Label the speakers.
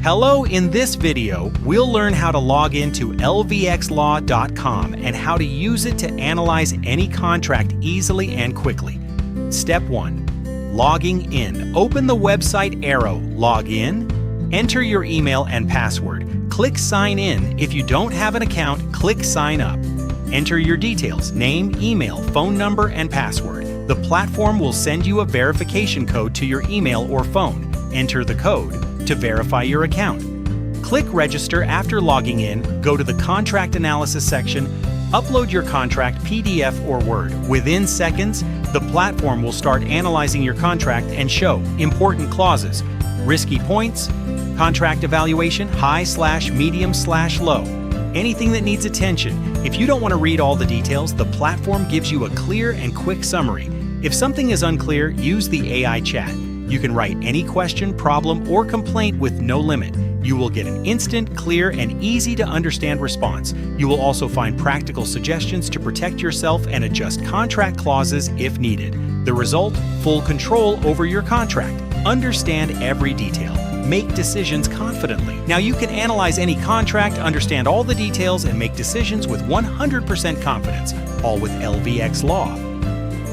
Speaker 1: Hello, in this video, we'll learn how to log into lvxlaw.com and how to use it to analyze any contract easily and quickly. Step 1. Logging in. Open the website arrow, log in, enter your email and password. Click sign in. If you don't have an account, click sign up. Enter your details, name, email, phone number, and password. The platform will send you a verification code to your email or phone. Enter the code to verify your account. Click register after logging in, go to the contract analysis section, upload your contract PDF or Word. Within seconds, the platform will start analyzing your contract and show important clauses, risky points, contract evaluation, high/medium/low. Anything that needs attention. If you don't want to read all the details, the platform gives you a clear and quick summary. If something is unclear, use the AI chat. You can write any question, problem, or complaint with no limit. You will get an instant, clear, and easy to understand response. You will also find practical suggestions to protect yourself and adjust contract clauses if needed. The result? Full control over your contract. Understand every detail. Make decisions confidently. Now you can analyze any contract, understand all the details, and make decisions with 100% confidence, all with LVX Law.